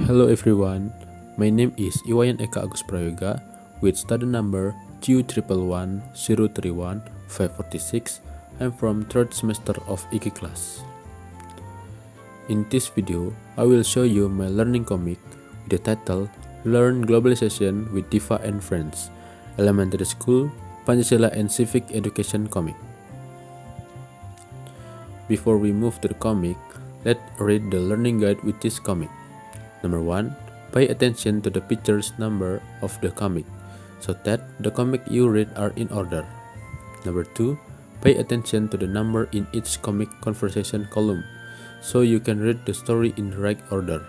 Hello everyone, my name is Wayan Eka Agus with student number Q111031546. I'm from 3rd semester of IKI class. In this video, I will show you my learning comic with the title Learn Globalization with Diva and Friends, Elementary School, Pancasila and Civic Education comic. Before we move to the comic, let's read the learning guide with this comic. Number 1. Pay attention to the pictures number of the comic, so that the comic you read are in order. Number 2. Pay attention to the number in each comic conversation column, so you can read the story in the right order.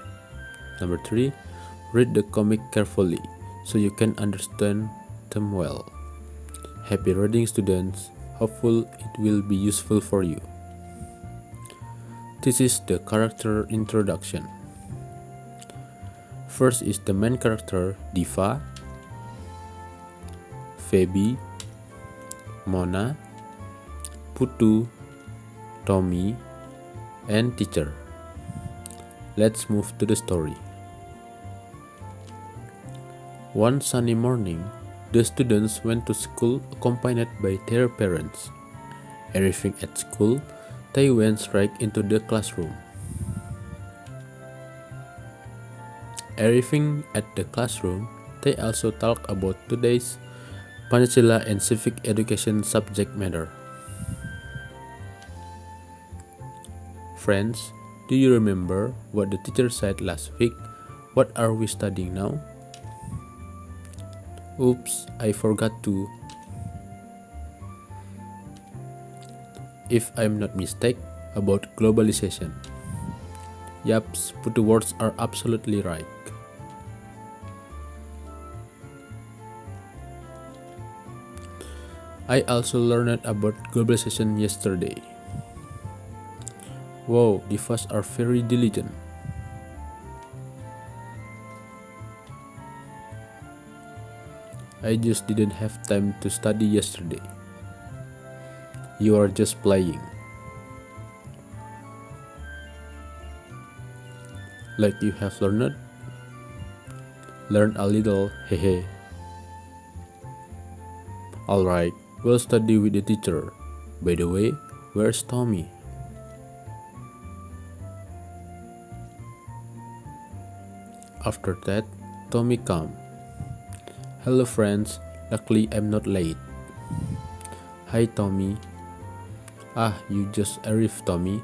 Number 3. Read the comic carefully, so you can understand them well. Happy reading, students. Hopefully it will be useful for you. This is the character introduction. First is the main character, Diva, Feby, Mona, Putu, Tommy, and teacher. Let's move to the story. One sunny morning, the students went to school accompanied by their parents. Arriving at school, they went straight into the classroom. Arriving at the classroom, they also talked about today's Pancasila and Civic Education subject matter. Friends, do you remember what the teacher said last week? What are we studying now? Oops, I forgot to. If I'm not mistaken, about globalization. Yaps, put the words are absolutely right. I also learned about globalization yesterday. Wow, Divas are very diligent. I just didn't have time to study yesterday. You are just playing. Like you have learned? Learn a little, hehe. Alright, we'll study with the teacher. By the way, where's Tommy? After that, Tommy come. Hello friends, luckily I'm not late. Hi Tommy. You just arrived, Tommy.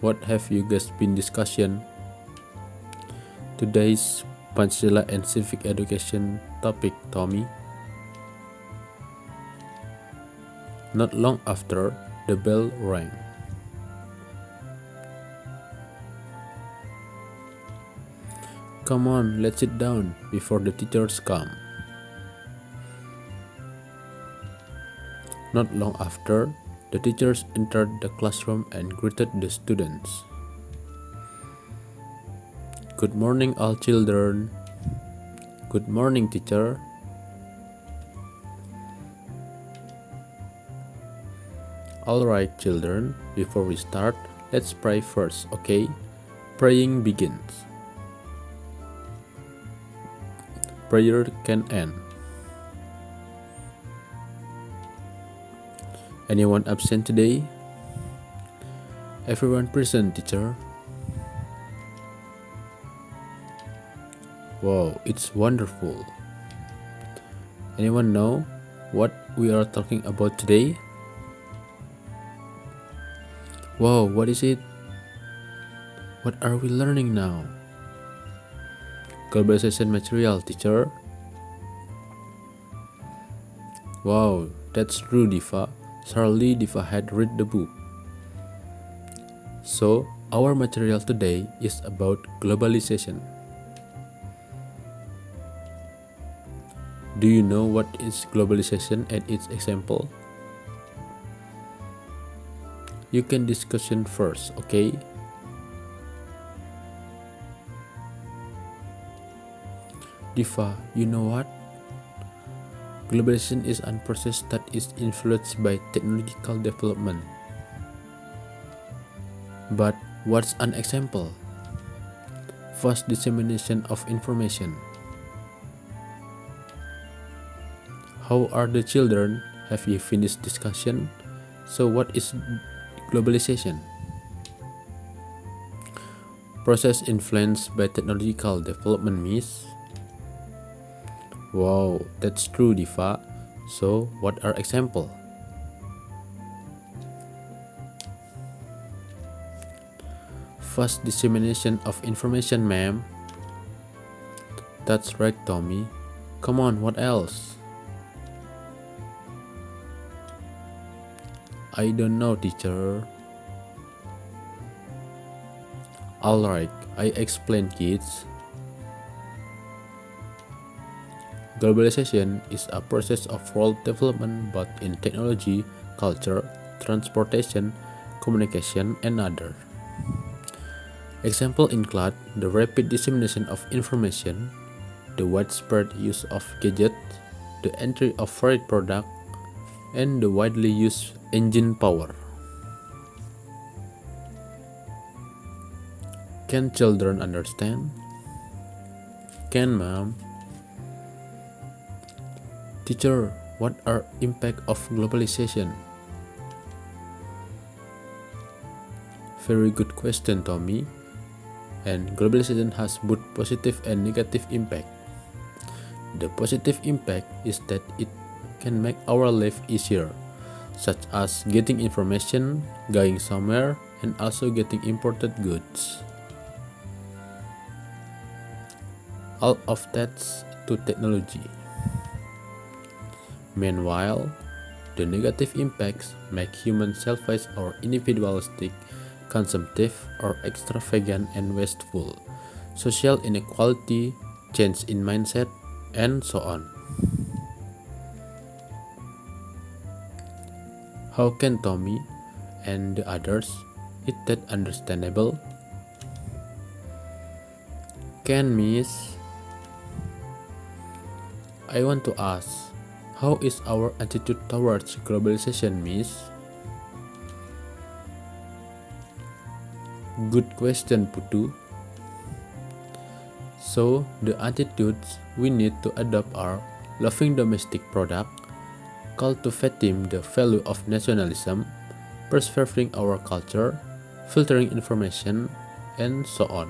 What have you guys been discussing? Today's Pancasila and Civic Education topic, Tommy. Not long after, the bell rang. Come on, let's sit down before the teachers come. Not long after, the teachers entered the classroom and greeted the students. Good morning, all children. Good morning, teacher. Alright, children, before we start, let's pray first, okay? Praying begins. Prayer can end. Anyone absent today? Everyone present, teacher. Wow, it's wonderful. Anyone know what we are talking about today? Wow, what is it? What are we learning now? Globalization material, teacher. Wow, that's true, Diva. Surely Diva had read the book. So, our material today is about globalization. Do you know what is globalization and its example? You can discussion first, okay? Diva, you know what? Globalization is a process that is influenced by technological development. But what's an example? Fast dissemination of information. How are the children? Have you finished discussion? So what is globalization? Process influenced by technological development means? Wow, that's true, Diva. So what are example? Fast dissemination of information, ma'am. That's right, Tommy. Come on, what else? I don't know, teacher. Alright, I explain, kids. Globalization is a process of world development both in technology, culture, transportation, communication, and other. Examples include the rapid dissemination of information, the widespread use of gadgets, the entry of foreign products, and the widely used engine power. Can children understand? Can, ma'am? Teacher, what are impact of globalization? Very good question, Tommy. And globalization has both positive and negative impact. The positive impact is that it can make our life easier, such as getting information, going somewhere, and also getting imported goods. All of that's to technology. Meanwhile, the negative impacts make humans selfish or individualistic, consumptive or extravagant and wasteful, social inequality, change in mindset, and so on. How can Tommy and the others is that understandable? Can, miss? I want to ask, how is our attitude towards globalization, miss? Good question, Putu. So, the attitudes we need to adopt are loving domestic product, cultivating the value of nationalism, preserving our culture, filtering information, and so on.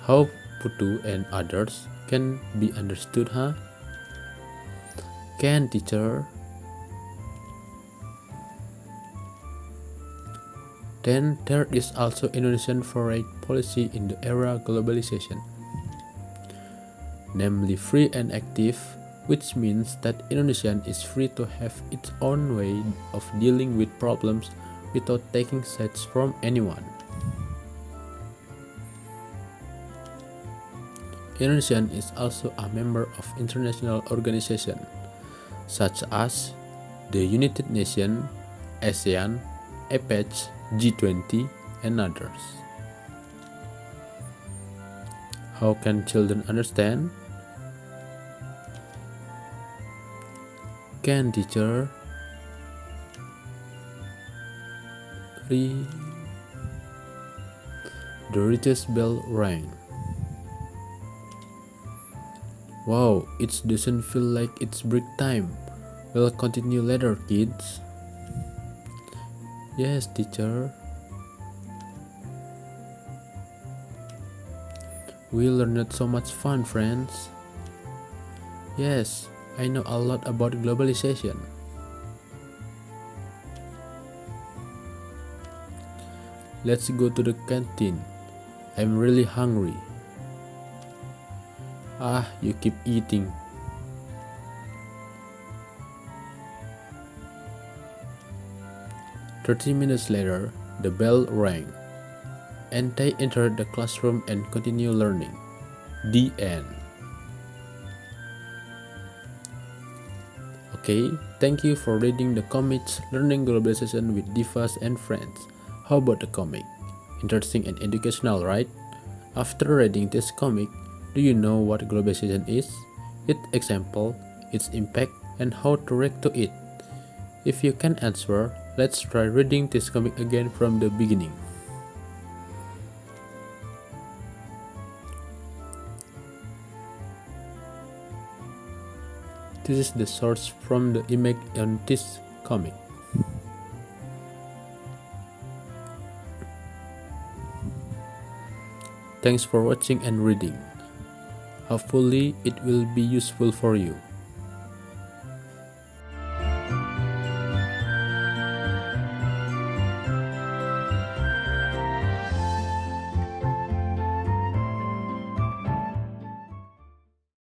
How Putu and others can be understood, huh? Can, teacher? Then there is also Indonesian foreign policy in the era globalization, namely free and active, which means that Indonesian is free to have its own way of dealing with problems without taking sides from anyone. Indonesian is also a member of international organizations such as the United Nations, ASEAN, APEC, G20, and others. How can children understand? Can, teacher? 3. The richest bell rang. Wow, it doesn't feel like it's break time. We'll continue later, kids. Yes, teacher. We learned so much fun, friends. Yes, I know a lot about globalization. Let's go to the canteen. I'm really hungry. Ah, you keep eating. 30 minutes later, the bell rang, and they entered the classroom and continued learning. The end. Okay, thank you for reading the comics Learning Globalization with Divas and Friends. How about the comic? Interesting and educational, right? After reading this comic, do you know what globalization is? Its example, its impact, and how to react to it? If you can answer, Let's try reading this comic again from the beginning. This is the source from the image on this comic. Thanks for watching and reading. Hopefully it will be useful for you.